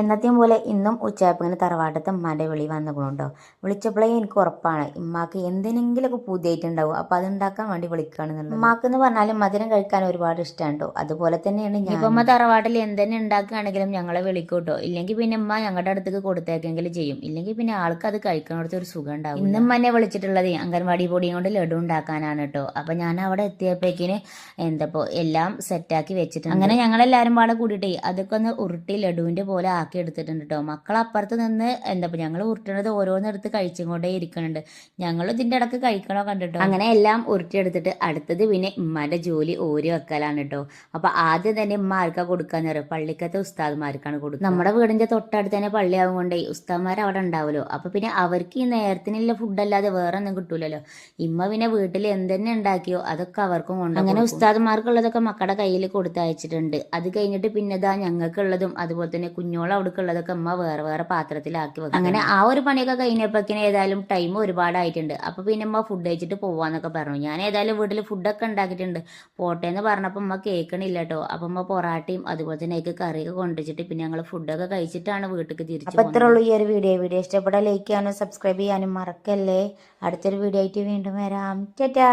എന്നത്തെയും പോലെ ഇന്നും ഉച്ചയായപ്പോൾ തറവാട്ടത്തെ ഉമ്മാൻ്റെ വിളി വന്നുകൊണ്ടോ. വിളിച്ചപ്പോഴേ എനിക്ക് ഉറപ്പാണ് ഉമ്മാക്ക് എന്തിനെങ്കിലുമൊക്കെ പുതിയായിട്ടുണ്ടാവും. അപ്പോൾ അതുണ്ടാക്കാൻ വേണ്ടി വിളിക്കുകയാണെന്നുള്ളത്. ഉമ്മാക്ക് എന്ന് പറഞ്ഞാലും മധുരം കഴിക്കാൻ ഒരുപാട് ഇഷ്ടമാണ് കേട്ടോ. അതുപോലെ തന്നെയാണ് ഞാൻ. ഇപ്പം ഉമ്മ തറവാട്ടിൽ എന്തെന്നെ ഉണ്ടാക്കുകയാണെങ്കിലും ഞങ്ങളെ വിളിക്കും കേട്ടോ. ഇല്ലെങ്കിൽ പിന്നെ ഉമ്മ ഞങ്ങളുടെ അടുത്തേക്ക് കൊടുത്തേക്കെങ്കിലും ചെയ്യും. ഇല്ലെങ്കിൽ പിന്നെ ആൾക്ക് അത് കഴിക്കണോടത്ത് ഒരു സുഖം ഉണ്ടാവും. ഇന്നും എന്നെ വിളിച്ചിട്ടുള്ളത് അംഗൻവാടി പൊടിയും കൊണ്ട് ലഡു ഉണ്ടാക്കാനാണ് കേട്ടോ. അപ്പം ഞാൻ അവിടെ എത്തിയപ്പോഴേക്കിന് എന്തപ്പോൾ എല്ലാം സെറ്റാക്കി വെച്ചിട്ടുണ്ട്. അങ്ങനെ ഞങ്ങളെല്ലാവരും പാടെ കൂടിയിട്ടേ അതൊക്കെ ഒന്ന് ഉരുട്ടി ലഡുവിൻ്റെ പോലെ ആക്കി എടുത്തിട്ടുണ്ട് കേട്ടോ. മക്കൾ അപ്പുറത്ത് നിന്ന് എന്താ ഞങ്ങൾ ഉരുട്ടണത് ഓരോന്നെടുത്ത് കഴിച്ചും കൊണ്ടേ ഇരിക്കുന്നുണ്ട്. ഞങ്ങൾ ഇതിൻ്റെ ഇടക്ക് കഴിക്കണോ കണ്ടിട്ടോ. അങ്ങനെ എല്ലാം ഉരുട്ടിയെടുത്തിട്ട് അടുത്തത് പിന്നെ ഉമ്മാൻ്റെ ജോലി ഓരി വെക്കലാണ് കേട്ടോ. അപ്പോൾ ആദ്യം തന്നെ ഉമ്മ ആർക്കാ കൊടുക്കാന്ന് പറയും, പള്ളിക്കത്തെ ഉസ്താദ്മാർക്കാണ് കൊടുക്കുക. നമ്മുടെ വീടിൻ്റെ തൊട്ടടുത്ത് തന്നെ പള്ളിയാവും കൊണ്ടേ ഉസ്താദ്മാർ അവിടെ ഉണ്ടാവുമല്ലോ. അപ്പോൾ പിന്നെ അവർക്ക് ഈ നേരത്തിനുള്ള ഫുഡല്ലാതെ വേറെ ഒന്നും കിട്ടൂലല്ലോ. ഇമ്മ പിന്നെ വീട്ടിൽ എന്തെന്നെ ഉണ്ടാക്കിയോ അതൊക്കെ അവർക്കും കൊണ്ട് അങ്ങനെ ഉസ്താദ്മാർക്കുള്ളതൊക്കെ മക്കളുടെ കയ്യിൽ കൊടുത്തയച്ചിട്ടുണ്ട്. അത് കഴിഞ്ഞിട്ട് പിന്നെ ഇതാ ഞങ്ങൾക്കുള്ളതും അതുപോലെ തന്നെ കുഞ്ഞോളം അവിടേക്കുള്ളതൊക്കെ അമ്മ വേറെ വേറെ പാത്രത്തിലാക്കി വെക്കും. അങ്ങനെ ആ ഒരു പണിയൊക്കെ കഴിഞ്ഞപ്പോഴേക്കിന് ഏതായാലും ടൈം ഒരുപാടായിട്ടുണ്ട്. അപ്പോൾ പിന്നെ അമ്മ ഫുഡ് കഴിച്ചിട്ട് പോവാന്നൊക്കെ പറഞ്ഞു. ഞാൻ ഏതായാലും വീട്ടിൽ ഫുഡൊക്കെ ഉണ്ടാക്കിയിട്ടുണ്ട് പോട്ടെ എന്ന് പറഞ്ഞപ്പോൾ അമ്മ കേൾക്കണില്ല കേട്ടോ. അപ്പം അമ്മ പൊറാട്ടയും അതുപോലെ തന്നെ എനിക്ക് കറിയൊക്കെ കൊണ്ടുവച്ചിട്ട് പിന്നെ ഞങ്ങൾ ഫുഡൊക്കെ കഴിച്ചിട്ടാണ് വീട്ടിലേക്ക് തിരിച്ചു. അപ്പോൾ ഇത്രേ ഉള്ളൂ ഈ ഒരു വീഡിയോ ഇഷ്ടപ്പെട്ടാൽ ലൈക്ക് ചെയ്യാനും സബ്സ്ക്രൈബ് ചെയ്യാനും മറക്കല്ലേ. അടുത്തൊരു വീഡിയോ ആയിട്ട് വീണ്ടും വരാം. ടാറ്റാ.